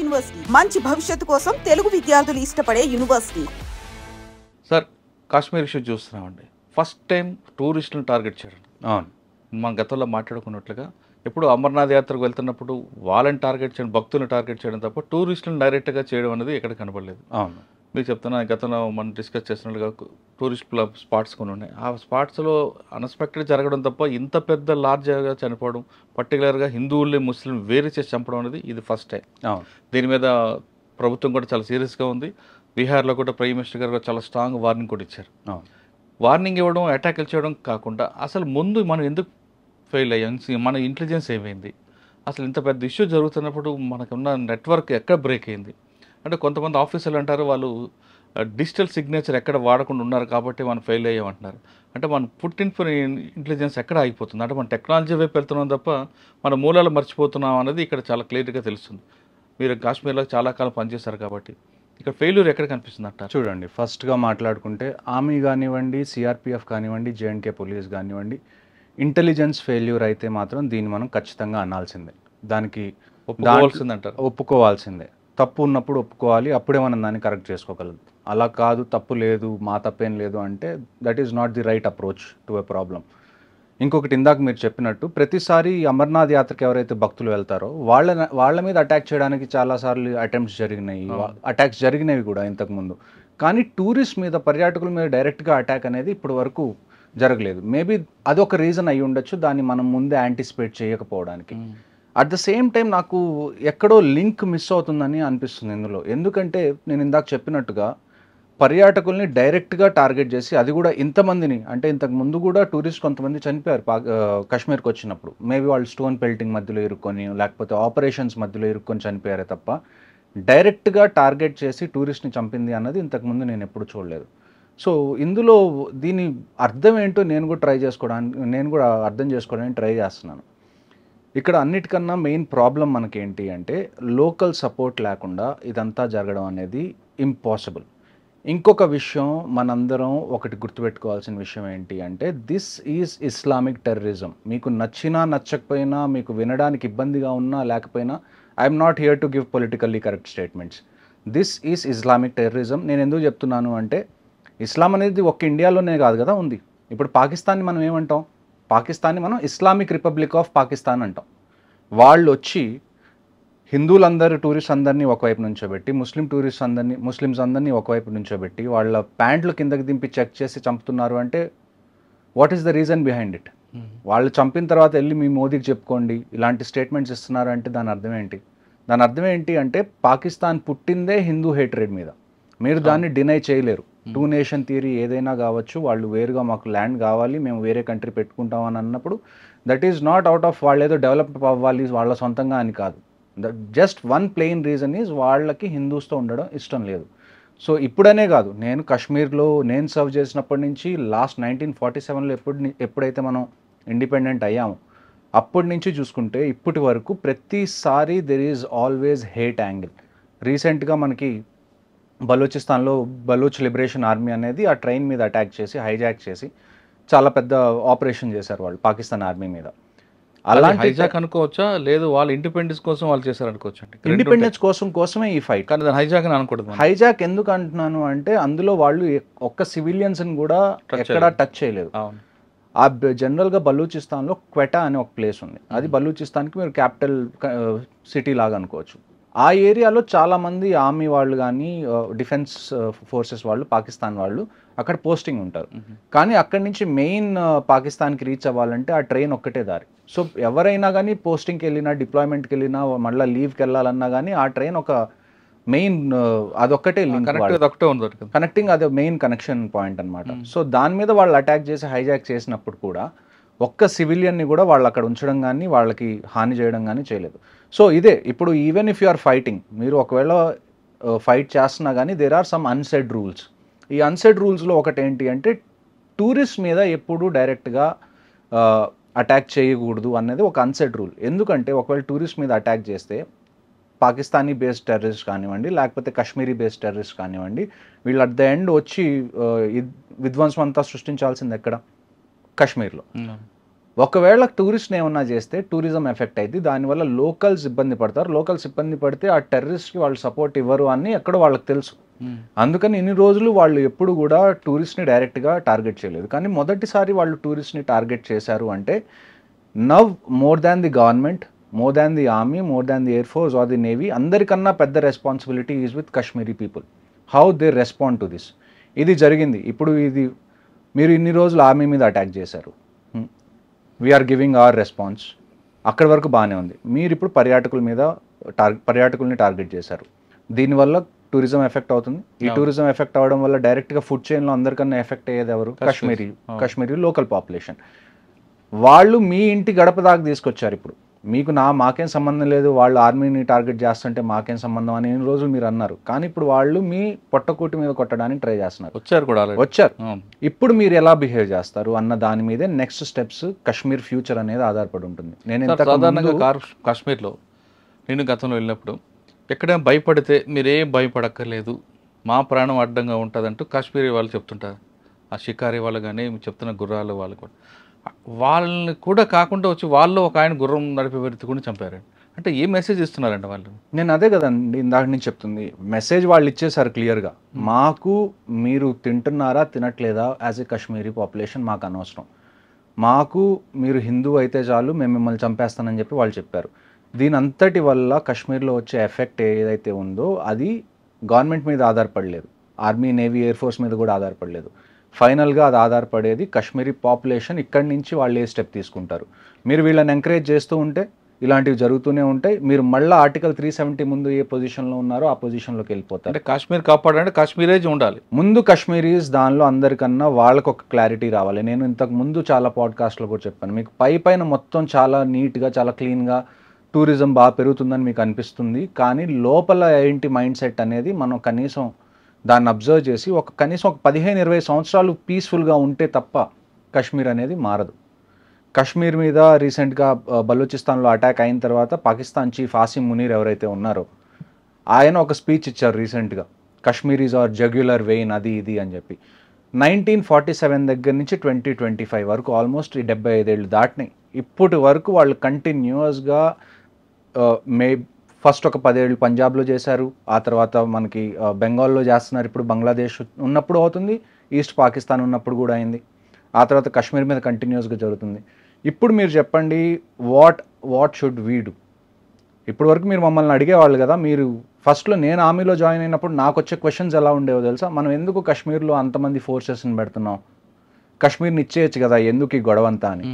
University మంచి భవిష్యత్తు కోసం తెలుగు విద్యార్థులు ఇష్టపడే యూనివర్సిటీ. సార్, కాశ్మీర్ ఇష్యూ చూస్తున్నామండి. ఫస్ట్ టైం టూరిస్టులను టార్గెట్ చేయడం. అవును, మనం గతంలో మాట్లాడుకున్నట్లుగా ఎప్పుడు అమర్నాథ్ యాత్రకు వెళ్తున్నప్పుడు వాళ్ళని టార్గెట్ చేయడం, భక్తులను టార్గెట్ చేయడం తప్ప టూరిస్టులను డైరెక్ట్గా చేయడం అనేది ఎక్కడ కనపడలేదు. అవును. మీరు చెప్తున్నా, గతంలో మనం డిస్కస్ చేసినట్లుగా టూరిస్ట్ స్పాట్స్ కొన్ని ఉన్నాయి. ఆ స్పాట్స్లో అన్ఎక్స్పెక్టెడ్ జరగడం తప్ప ఇంత పెద్ద లార్జ్గా చనిపోవడం, పర్టికులర్గా హిందువుల్ని ముస్లిం వేరు చేసి చంపడం అనేది ఇది ఫస్ట్ టైం. అవును. దీని మీద ప్రభుత్వం కూడా చాలా సీరియస్గా ఉంది. బీహార్లో కూడా ప్రైమ్ మినిస్టర్ గారు చాలా స్ట్రాంగ్ వార్నింగ్ కూడా ఇచ్చారు. అవును. వార్నింగ్ ఇవ్వడం, అటాకులు చేయడం కాకుండా అసలు ముందు మనం ఎందుకు ఫెయిల్ అయ్యాం, మన ఇంటెలిజెన్స్ ఏమైంది, అసలు ఇంత పెద్ద ఇష్యూ జరుగుతున్నప్పుడు మనకున్న నెట్వర్క్ ఎక్కడ బ్రేక్ అయింది అంటే కొంతమంది ఆఫీసర్లు అంటారు వాళ్ళు డిజిటల్ సిగ్నేచర్ ఎక్కడ వాడకుండా ఉన్నారు కాబట్టి మనం ఫెయిల్ అయ్యామంటున్నారు. అంటే మనం పుట్టిన ఇంటెలిజెన్స్ ఎక్కడ ఆగిపోతుంది అంటే మన టెక్నాలజీ వైపు వెళ్తున్నాం తప్ప మన మూలాలు మర్చిపోతున్నాం అనేది ఇక్కడ చాలా క్లియర్గా తెలుస్తుంది. మీరు కాశ్మీర్లో చాలా కాలం పనిచేశారు కాబట్టి ఇక్కడ ఫెయిల్యూర్ ఎక్కడ కనిపిస్తుంది అంటారు? చూడండి, ఫస్ట్గా మాట్లాడుకుంటే ఆర్మీ కానివ్వండి, సిఆర్పిఎఫ్ కానివ్వండి, జేఎండ్కే పోలీస్ కానివ్వండి, ఇంటెలిజెన్స్ ఫెయిల్యూర్ అయితే మాత్రం దీన్ని మనం ఖచ్చితంగా అనాల్సిందే. దానికి ఒప్పుకోవాల్సిందంటారు. ఒప్పుకోవాల్సిందే. తప్పు ఉన్నప్పుడు ఒప్పుకోవాలి, అప్పుడే మనం దాన్ని కరెక్ట్ చేసుకోగలదు. అలా కాదు, తప్పు లేదు, మా తప్పేం లేదు అంటే that is not the right approach to a problem. ఇంకొకటి, ఇందాక మీరు చెప్పినట్టు ప్రతిసారి అమర్నాథ్ యాత్రకు ఎవరైతే భక్తులు వెళ్తారో వాళ్ళ మీద అటాక్ చేయడానికి చాలాసార్లు అటెంప్ట్స్ జరిగినాయి, అటాక్స్ జరిగినవి కూడా ఇంతకుముందు. కానీ టూరిస్ట్ మీద, పర్యాటకుల మీద డైరెక్ట్గా అటాక్ అనేది ఇప్పటి వరకు జరగలేదు. మేబీ అదొక రీజన్ అయి ఉండొచ్చు, దాన్ని మనం ముందే యాంటిసిపేట్ చేయకపోవడానికి. అట్ ద సేమ్ టైం నాకు ఎక్కడో లింక్ మిస్ అవుతుందని అనిపిస్తుంది ఇందులో. ఎందుకంటే నేను ఇందాక చెప్పినట్టుగా పర్యాటకుల్ని డైరెక్ట్గా టార్గెట్ చేసి, అది కూడా ఇంతమందిని, అంటే ఇంతకు ముందు కూడా టూరిస్ట్ కొంతమంది చనిపోయారు కాశ్మీర్కి వచ్చినప్పుడు. మేబీ వాళ్ళు స్టోన్ పెల్టింగ్ మధ్యలో ఇరుక్కొని, లేకపోతే ఆపరేషన్స్ మధ్యలో ఇరుక్కొని చనిపోయారే తప్ప డైరెక్ట్గా టార్గెట్ చేసి టూరిస్ట్ని చంపింది అన్నది ఇంతకుముందు నేను ఎప్పుడు చూడలేదు. సో ఇందులో దీని అర్థం ఏంటో నేను కూడా అర్థం చేసుకోవడానికి ట్రై చేస్తున్నాను. ఇక్కడ అన్నిటికన్నా మెయిన్ ప్రాబ్లం మనకేంటి అంటే లోకల్ సపోర్ట్ లేకుండా ఇదంతా జరగడం అనేది ఇంపాసిబుల్. ఇంకొక విషయం మనందరం ఒకటి గుర్తుపెట్టుకోవాల్సిన విషయం ఏంటి అంటే దిస్ ఈజ్ ఇస్లామిక్ టెర్రరిజం. మీకు నచ్చినా నచ్చకపోయినా, మీకు వినడానికి ఇబ్బందిగా ఉన్నా లేకపోయినా, I'm not here to give politically correct statements. This is Islamic terrorism. నేను ఎందుకు చెప్తున్నాను అంటే ఇస్లాం అనేది ఒక్క ఇండియాలోనే కాదు కదా ఉంది. ఇప్పుడు పాకిస్తాన్ని మనం ఏమంటాం? పాకిస్తాన్ని మనం ఇస్లామిక్ రిపబ్లిక్ ఆఫ్ పాకిస్తాన్ అంటాం. వాళ్ళు వచ్చి హిందువులందరూ టూరిస్ట్ అందరినీ ఒకవైపు నుంచోబెట్టి, ముస్లిమ్స్ అందరినీ ఒకవైపు నుంచోబెట్టి వాళ్ళ ప్యాంట్లు కిందకి దింపి చెక్ చేసి చంపుతున్నారు అంటే what is the reason behind it? వాళ్ళు చంపిన తర్వాత వెళ్ళి మీ మోదీకి చెప్పుకోండి ఇలాంటి స్టేట్మెంట్స్ ఇస్తున్నారు అంటే దాని అర్థం ఏంటి? దాని అర్థం ఏంటి అంటే పాకిస్తాన్ పుట్టిందే హిందూ హేట్రేడ్ మీద. మీరు దాన్ని డినై చేయలేరు. టూ నేషన్ థియరీ ఏదైనా కావచ్చు, వాళ్ళు వేరుగా మాకు ల్యాండ్ కావాలి, మేము వేరే కంట్రీ పెట్టుకుంటాం అని అన్నప్పుడు that is not out of వాళ్ళు ఏదో డెవలప్డ్ అవ్వాలి వాళ్ళ సొంతంగా అని కాదు. Just one plain reason is వాళ్ళకి హిందూస్తో ఉండడం ఇష్టం లేదు. సో ఇప్పుడనే కాదు, నేను కాశ్మీర్లో నేను సర్వ్ చేసినప్పటి నుంచి లాస్ట్ 1947లో ఎప్పుడైతే మనం ఇండిపెండెంట్ అయ్యామో అప్పటి నుంచి చూసుకుంటే ఇప్పటి వరకు ప్రతిసారి there is always hate angle. రీసెంట్గా మనకి బలూచిస్తాన్లో బలూచ్ లిబరేషన్ ఆర్మీ అనేది ఆ ట్రైన్ మీద అటాక్ చేసి, హైజాక్ చేసి చాలా పెద్ద ఆపరేషన్ చేశారు వాళ్ళు పాకిస్తాన్ ఆర్మీ మీద. అలాంటి హైజాక్ అనుకోవచ్చా, లేదు వాళ్ళు ఇండిపెండెన్స్ కోసం వాళ్ళు చేశారు అనుకోవచ్చు? ఇండిపెండెన్స్ కోసమే ఈ ఫైట్. కానీ దాని హైజాక్ అని అనకూడదు. హైజాక్ ఎందుకు అంటున్నాను అంటే అందులో వాళ్ళు ఒక్క సివిలియన్స్ని కూడా ఎక్కడా టచ్ చేయలేదు. ఆ జనరల్గా బలూచిస్తాన్లో క్వెటా అనే ఒక ప్లేస్ ఉంది. అది బలూచిస్తాన్కి మీరు క్యాపిటల్ సిటీ లాగా అనుకోవచ్చు. ఆ ఏరియాలో చాలామంది ఆర్మీ వాళ్ళు కానీ డిఫెన్స్ ఫోర్సెస్ వాళ్ళు, పాకిస్తాన్ వాళ్ళు అక్కడ పోస్టింగ్ ఉంటారు. కానీ అక్కడి నుంచి మెయిన్ పాకిస్తాన్కి రీచ్ అవ్వాలంటే ఆ ట్రైన్ ఒక్కటే దారి. సో ఎవరైనా కానీ పోస్టింగ్కి వెళ్ళినా, డిప్లాయ్మెంట్కి వెళ్ళినా, మళ్ళీ లీవ్కి వెళ్ళాలన్నా కానీ ఆ ట్రైన్ ఒక మెయిన్ అదొక్కటే లింక్, కనెక్టింగ్, అది మెయిన్ కనెక్షన్ పాయింట్ అనమాట. సో దాని మీద వాళ్ళు అటాక్ చేసి హైజాక్ చేసినప్పుడు కూడా ఒక్క సివిలియన్ని కూడా వాళ్ళు అక్కడ ఉంచడం కానీ వాళ్ళకి హాని చేయడం కానీ చేయలేదు. సో ఇదే ఇప్పుడు even if you are fighting, మీరు ఒకవేళ ఫైట్ చేస్తున్నా కానీ there are some unsaid rules. ఈ అన్సెడ్ రూల్స్లో ఒకటి ఏంటి అంటే టూరిస్ట్ మీద ఎప్పుడూ డైరెక్ట్గా అటాక్ చేయకూడదు అనేది ఒక అన్సెడ్ రూల్. ఎందుకంటే ఒకవేళ టూరిస్ట్ మీద అటాక్ చేస్తే పాకిస్తానీ బేస్డ్ టెర్రరిస్ట్ కానివ్వండి, లేకపోతే కాశ్మీరీ బేస్డ్ టెర్రరిస్ట్ కానివ్వండి, వీళ్ళు అట్ ద ఎండ్ వచ్చి విధ్వంసం అంతా సృష్టించాల్సింది ఎక్కడ? కాశ్మీర్లో. ఒకవేళ టూరిస్ట్ని ఏమన్నా చేస్తే టూరిజం ఎఫెక్ట్ అయింది, దానివల్ల లోకల్స్ ఇబ్బంది పడతారు, లోకల్స్ ఇబ్బంది పడితే ఆ టెర్రరిస్ట్కి వాళ్ళు సపోర్ట్ ఇవ్వరు అని ఎక్కడో వాళ్ళకి తెలుసు. అందుకని ఇన్ని రోజులు వాళ్ళు ఎప్పుడు కూడా టూరిస్ట్ని డైరెక్ట్గా టార్గెట్ చేయలేదు. కానీ మొదటిసారి వాళ్ళు టూరిస్ట్ని టార్గెట్ చేశారు అంటే now more than the government, more than the army, more than the air force or the navy, అందరికన్నా పెద్ద responsibility is with Kashmiri people, how they respond to this. ఇది జరిగింది. ఇప్పుడు ఇది మీరు ఇన్ని రోజులు ఆర్మీ మీద అటాక్ చేశారు, వీఆర్ గివింగ్ అవర్ రెస్పాన్స్, అక్కడి వరకు బాగానే ఉంది. మీరు ఇప్పుడు పర్యాటకుల మీద పర్యాటకుల్ని టార్గెట్ చేశారు, దీనివల్ల టూరిజం ఎఫెక్ట్ అవుతుంది. ఈ టూరిజం ఎఫెక్ట్ అవ్వడం వల్ల డైరెక్ట్గా ఫుడ్ చైన్లో అందరికన్నా ఎఫెక్ట్ అయ్యేది ఎవరు? Kashmiri local population. వాళ్ళు మీ ఇంటి గడప దాకా తీసుకొచ్చారు. ఇప్పుడు మీకు మాకేం సంబంధం లేదు, వాళ్ళు ఆర్మీని టార్గెట్ చేస్తుంటే మాకేం సంబంధం అని ఎన్ని రోజులు మీరు అన్నారు. కానీ ఇప్పుడు వాళ్ళు మీ పొట్టకూటి మీద కొట్టడానికి ట్రై చేస్తున్నారు, వచ్చారు. ఇప్పుడు మీరు ఎలా బిహేవ్ చేస్తారు అన్న దాని మీదే నెక్స్ట్ స్టెప్స్ కాశ్మీర్ ఫ్యూచర్ అనేది ఆధారపడి ఉంటుంది. నేను సాధారణంగా కాశ్మీర్లో నేను గతంలో వెళ్ళినప్పుడు ఎక్కడైనా భయపడితే మీరేం భయపడక్కర్లేదు, మా ప్రాణం అడ్డంగా ఉంటుందంటూ కాశ్మీరీ వాళ్ళు చెప్తుంటారు. ఆ షికారీ వాళ్ళు కానీ చెప్తున్న గుర్రాలు వాళ్ళు కూడా, వాళ్ళని కూడా కాకుండా వచ్చి వాళ్ళు ఒక ఆయన గుర్రం నడిపే వ్యక్తి కూడా చంపారండి. అంటే ఏ మెసేజ్ ఇస్తున్నారండి వాళ్ళు? నేను అదే కదండి ఇందాక నుంచి చెప్తుంది, మెసేజ్ వాళ్ళు ఇచ్చేసారు క్లియర్గా, మాకు మీరు తింటున్నారా తినట్లేదా యాజ్ ఏ కాశ్మీరీ పాపులేషన్ మాకు అనవసరం, మాకు మీరు హిందూ అయితే చాలు, మేము మిమ్మల్ని చంపేస్తానని చెప్పి వాళ్ళు చెప్పారు. దీని అంతటి వల్ల కాశ్మీర్లో వచ్చే ఎఫెక్ట్ ఏదైతే ఉందో అది గవర్నమెంట్ మీద ఆధారపడలేదు, ఆర్మీ నేవీ ఎయిర్ ఫోర్స్ మీద కూడా ఆధారపడలేదు. ఫైనల్గా అది ఆధారపడేది కాశ్మీరీ పాపులేషన్. ఇక్కడి నుంచి వాళ్ళు ఏ స్టెప్ తీసుకుంటారు. మీరు వీళ్ళని ఎంకరేజ్ చేస్తూ ఉంటే ఇలాంటివి జరుగుతూనే ఉంటాయి. మీరు మళ్ళీ ఆర్టికల్ 370 ముందు ఏ పొజిషన్లో ఉన్నారో ఆ పొజిషన్లోకి వెళ్ళిపోతారు. అంటే కాశ్మీర్ కాపాడాలంటే కాశ్మీరేజ్ ఉండాలి ముందు. కాశ్మీరీస్ దానిలో అందరికన్నా వాళ్ళకు ఒక క్లారిటీ రావాలి. నేను ఇంతకు ముందు చాలా పాడ్కాస్ట్లో కూడా చెప్పాను, మీకు పైన మొత్తం చాలా నీట్గా చాలా క్లీన్గా టూరిజం బాగా పెరుగుతుందని మీకు అనిపిస్తుంది, కానీ లోపల ఏంటి మైండ్ సెట్ అనేది మనం కనీసం దాన్ని అబ్జర్వ్ చేసి కనీసం ఒక 15-20 సంవత్సరాలు పీస్ఫుల్గా ఉంటే తప్ప కాశ్మీర్ అనేది మారదు. కాశ్మీర్ మీద రీసెంట్గా బలూచిస్తాన్లో అటాక్ అయిన తర్వాత పాకిస్తాన్ చీఫ్ ఆసిమ్ మునీర్ ఎవరైతే ఉన్నారో ఆయన ఒక స్పీచ్ ఇచ్చారు రీసెంట్గా, కాశ్మీరీస్ ఆర్ జగ్యులర్ వెయిన్ అది ఇది అని చెప్పి. 1947 దగ్గర నుంచి 2025 వరకు ఆల్మోస్ట్ 75 ఏళ్ళు దాటినాయి. ఇప్పటి వరకు వాళ్ళు కంటిన్యూస్గా ఫస్ట్ ఒక 10 ఏళ్ళు పంజాబ్లో చేశారు, ఆ తర్వాత మనకి బెంగాల్లో చేస్తున్నారు, ఇప్పుడు బంగ్లాదేశ్ ఉన్నప్పుడు అవుతుంది, ఈస్ట్ పాకిస్తాన్ ఉన్నప్పుడు కూడా అయింది, ఆ తర్వాత కాశ్మీర్ మీద కంటిన్యూస్గా జరుగుతుంది. ఇప్పుడు మీరు చెప్పండి, వాట్ షుడ్ వీ డూ? ఇప్పటి వరకు మీరు మమ్మల్ని అడిగేవాళ్ళు కదా, మీరు ఫస్ట్లో నేను ఆర్మీలో జాయిన్ అయినప్పుడు నాకు వచ్చే క్వశ్చన్స్ ఎలా ఉండేవో తెలుసా? మనం ఎందుకు కాశ్మీర్లో అంతమంది ఫోర్సెస్ని పెడుతున్నాం, కాశ్మీర్ని ఇచ్చేయచ్చు కదా, ఎందుకు ఈ గొడవ అంతా అని.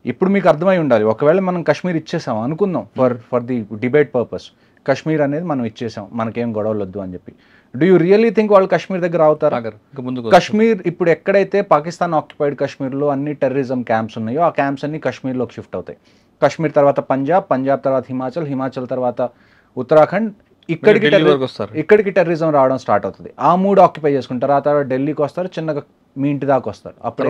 ఇప్పుడు మీకు అర్థమై ఉండాలి, ఒకవేళ మనం కాశ్మీర్ ఇచ్చేసాం అనుకుందాం for the debate purpose, Kashmir అనేది మనం ఇచ్చేసాం, మనకేం గొడవలు వద్దు అని చెప్పి, డూ యూ రియలీ థింక్ వాళ్ళు కాశ్మీర్ దగ్గర అవుతారు? కాశ్మీర్ ఇప్పుడు ఎక్కడైతే పాకిస్తాన్ ఆక్యుపైడ్ కాశ్మీర్లో అన్ని టెర్రరిజం క్యాంప్స్ ఉన్నాయో ఆ క్యాంప్స్ అన్ని కాశ్మీర్లోకి షిఫ్ట్ అవుతాయి. కాశ్మీర్ తర్వాత పంజాబ్ తర్వాత హిమాచల్ తర్వాత ఉత్తరాఖండ్, ఇక్కడికి టెర్రరిజం రావడం స్టార్ట్ అవుతుంది. ఆ 3 ఆక్యుపై చేసుకుంటారు, ఆ తర్వాత ఢిల్లీకి వస్తారు, చిన్నగా మీ ఇంటి దాకా వస్తారు, అప్పుడు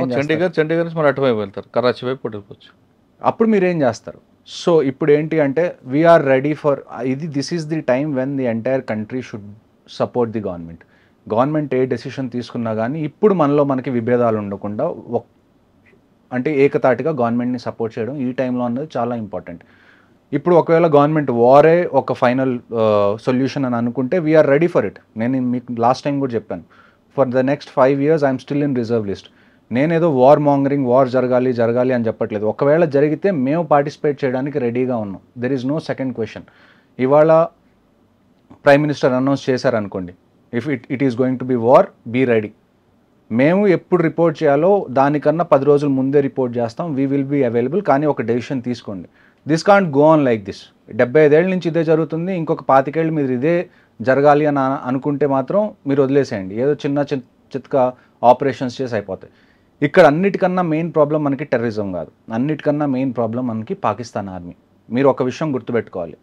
అప్పుడు మీరు ఏం చేస్తారు? సో ఇప్పుడు ఏంటి అంటే we are ready for this is the time when the entire country should support the government ఏ డెసిషన్ తీసుకున్నా కానీ ఇప్పుడు మనకి విభేదాలు ఉండకుండా అంటే ఏకతాటిగా గవర్నమెంట్ని సపోర్ట్ చేయడం ఈ టైంలో అన్నది చాలా ఇంపార్టెంట్. ఇప్పుడు ఒకవేళ గవర్నమెంట్ వారే ఒక ఫైనల్ సొల్యూషన్ అని అనుకుంటే వీఆర్ రెడీ ఫర్ ఇట్. నేను మీకు లాస్ట్ టైం కూడా చెప్పాను, for the next 5 years I'm still in reserve list. నేనేదో వార్ జరగాలి అని చెప్పట్లేదు. ఒకవేళ జరిగితే మేము పార్టిసిపేట్ చేయడానికి రెడీగా ఉన్నాం. There is no second question. ఇవాళ ప్రైమ్ మినిస్టర్ అనౌన్స్ చేశారనుకోండి, if it is going to be war, be ready. మేము ఎప్పుడు రిపోర్ట్ చేయాలో దానికన్నా 10 రోజుల ముందే రిపోర్ట్ చేస్తాం, వీ విల్ బీ అవైలబుల్. కానీ ఒక డెసిషన్ తీసుకోండి. This can't go on like this. 75 ఏళ్ళ నుంచి ఇదే జరుగుతుంది, ఇంకొక 25 ఏళ్ళు మీరు ఇదే జరగాలి అని అనుకుంటే మాత్రం మీరు వదిలేసేయండి. ఏదో చిత్క ఆపరేషన్స్ చేసి అయిపోతాయి. ఇక్కడ అన్నిటికన్నా మెయిన్ ప్రాబ్లం మనకి టెర్రరిజం కాదు, అన్నిటికన్నా మెయిన్ ప్రాబ్లం మనకి పాకిస్తాన్ ఆర్మీ. మీరు ఒక విషయం గుర్తుపెట్టుకోవాలి,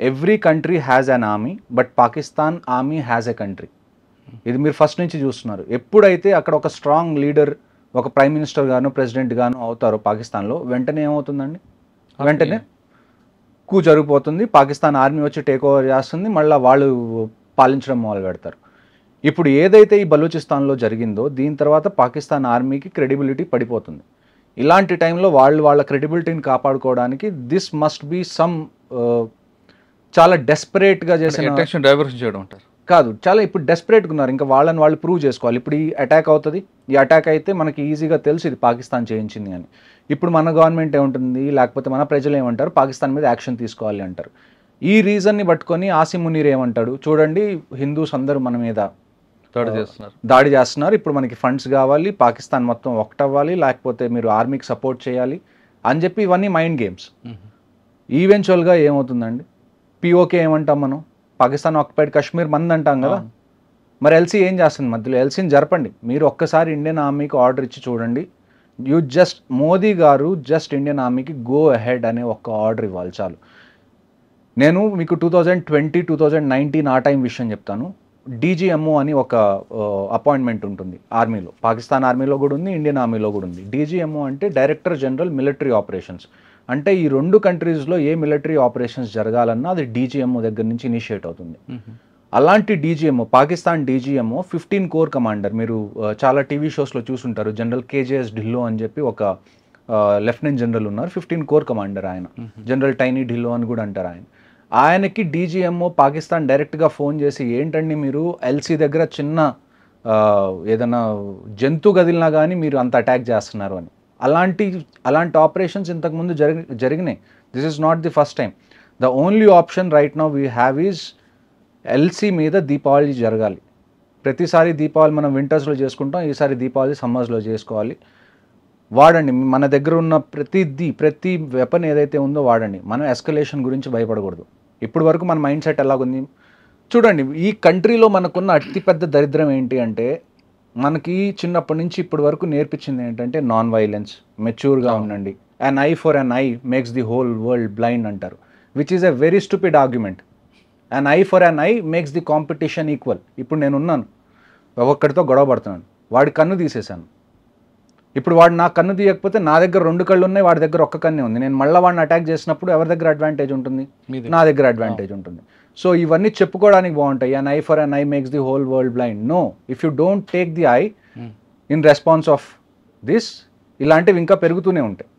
every country has an army, but Pakistan army has a country. ఇది మీరు ఫస్ట్ నుంచి చూస్తున్నారు. ఎప్పుడైతే అక్కడ ఒక స్ట్రాంగ్ లీడర్, ఒక ప్రైమ్ మినిస్టర్ గాను ప్రెసిడెంట్ గాను అవుతారో పాకిస్తాన్లో, వెంటనే ఏమవుతుందండి, వెంటనే కూ జరిగిపోతుంది, పాకిస్తాన్ ఆర్మీ వచ్చి టేక్ ఓవర్ చేస్తుంది, మళ్ళీ వాళ్ళు పాలించడం మొదలు పెడతారు. ఇప్పుడు ఏదైతే ఈ బలూచిస్తాన్లో జరిగిందో దీని తర్వాత పాకిస్తాన్ ఆర్మీకి క్రెడిబిలిటీ పడిపోతుంది. ఇలాంటి టైంలో వాళ్ళ క్రెడిబిలిటీని కాపాడుకోవడానికి దిస్ మస్ట్ బీ సమ్ చాలా డెస్పరేట్గా చేసిన అటెన్షన్ డైవర్షన్ చేయడం అంటారు. కాదు, చాలా ఇప్పుడు డెస్పరేట్గా ఉన్నారు. ఇంకా వాళ్ళని వాళ్ళు ప్రూవ్ చేసుకోవాలి. ఇప్పుడు ఈ అటాక్ అవుతుంది, ఈ అటాక్ అయితే మనకి ఈజీగా తెలుసు ఇది పాకిస్తాన్ చేయించింది అని. ఇప్పుడు మన గవర్నమెంట్ ఏముంటుంది, లేకపోతే మన ప్రజలు ఏమంటారు, పాకిస్తాన్ మీద యాక్షన్ తీసుకోవాలి అంటారు. ఈ రీజన్ని పట్టుకొని ఆసిమ్ మునీర్ ఏమంటాడు, చూడండి హిందూస్ అందరూ మన మీద దాడి చేస్తున్నారు, ఇప్పుడు మనకి ఫండ్స్ కావాలి, పాకిస్తాన్ మొత్తం ఒకటవ్వాలి, లేకపోతే మీరు ఆర్మీకి సపోర్ట్ చేయాలి అని చెప్పి ఇవన్నీ మైండ్ గేమ్స్. ఈవెన్చువల్గా ఏమవుతుందండి, పిఓకే ఏమంటాం మనం, పాకిస్తాన్ ఆక్యుపైడ్ కాశ్మీర్ మంది అంటాం కదా. మరి ఎల్సీ ఏం చేస్తుంది మధ్యలో? ఎల్సీని జరపండి. మీరు ఒక్కసారి ఇండియన్ ఆర్మీకి ఆర్డర్ ఇచ్చి చూడండి. మోదీ గారు జస్ట్ ఇండియన్ ఆర్మీకి గో అహెడ్ అనే ఒక ఆర్డర్ ఇవ్వాలి చాలు. నేను మీకు 2020, 2019 ఆ టైం విషయం చెప్తాను. డీజీఎంఓ అని ఒక అపాయింట్మెంట్ ఉంటుంది ఆర్మీలో, పాకిస్తాన్ ఆర్మీలో కూడా ఉంది, ఇండియన్ ఆర్మీలో కూడా ఉంది. డీజీఎంఓ అంటే డైరెక్టర్ జనరల్ మిలిటరీ ఆపరేషన్స్. అంటే ఈ రెండు కంట్రీస్లో ఏ మిలిటరీ ఆపరేషన్స్ జరగాలన్నా అది డీజీఎంఓ దగ్గర నుంచి ఇనిషియేట్ అవుతుంది. అలాంటి DGMO, Pakistan DGMO 15 core commander, మీరు చాలా టీవీ షోస్లో చూసుంటారు. జనరల్ కేజేఎస్ ఢిల్లో అని చెప్పి ఒక లెఫ్టినెంట్ జనరల్ ఉన్నారు, 15 కోర్ కమాండర్ ఆయన. జనరల్ టైనీ ఢిల్లో అని కూడా అంటారు ఆయన. ఆయనకి డీజీఎంఓ పాకిస్తాన్ డైరెక్ట్గా ఫోన్ చేసి, ఏంటండి మీరు ఎల్సీ దగ్గర చిన్న ఏదైనా జంతువు కదిలినా కానీ మీరు అంత అటాక్ చేస్తున్నారు అని. అలాంటి ఆపరేషన్స్ ఇంతకుముందు జరిగినాయి. This is not the first time. The only option right now we have is LC మీద దీపావళి జరగాలి. ప్రతిసారి దీపావళి మనం వింటర్స్లో చేసుకుంటాం, ఈసారి దీపావళి సమ్మర్స్లో చేసుకోవాలి. వాడండి, మన దగ్గర ఉన్న ప్రతి వెపన్ ఏదైతే ఉందో వాడండి. మనం ఎస్కలేషన్ గురించి భయపడకూడదు. ఇప్పుడు వరకు మన మైండ్ సెట్ ఎలాగుంది చూడండి. ఈ కంట్రీలో మనకున్న అతిపెద్ద దరిద్రం ఏంటి అంటే, మనకి చిన్నప్పటి నుంచి ఇప్పటి వరకు నేర్పించింది ఏంటంటే నాన్ వైలెన్స్, మెచ్యూర్గా ఉండండి. An eye for an eye makes the whole world blind అంటారు, which is a very stupid argument. An eye for an eye makes the competition equal. ఇప్పుడు నేనున్నాను, ఒక్కొక్కడితో గొడవ పడుతున్నాను, వాడి కన్ను తీసేశాను. ఇప్పుడు వాడు నా కన్ను తీయకపోతే నా దగ్గర 2 కళ్ళు ఉన్నాయి, వాడి దగ్గర ఒక్క కన్నే ఉంది. నేను మళ్ళీ వాడిని అటాక్ చేసినప్పుడు ఎవరి దగ్గర అడ్వాంటేజ్ ఉంటుంది? నా దగ్గర అడ్వాంటేజ్ ఉంటుంది. సో ఇవన్నీ చెప్పుకోవడానికి బాగుంటాయి. An eye for an eye makes the whole world blind. No, if you don't take the eye in response of this, ఇలాంటివి ఇంకా పెరుగుతూనే ఉంటాయి.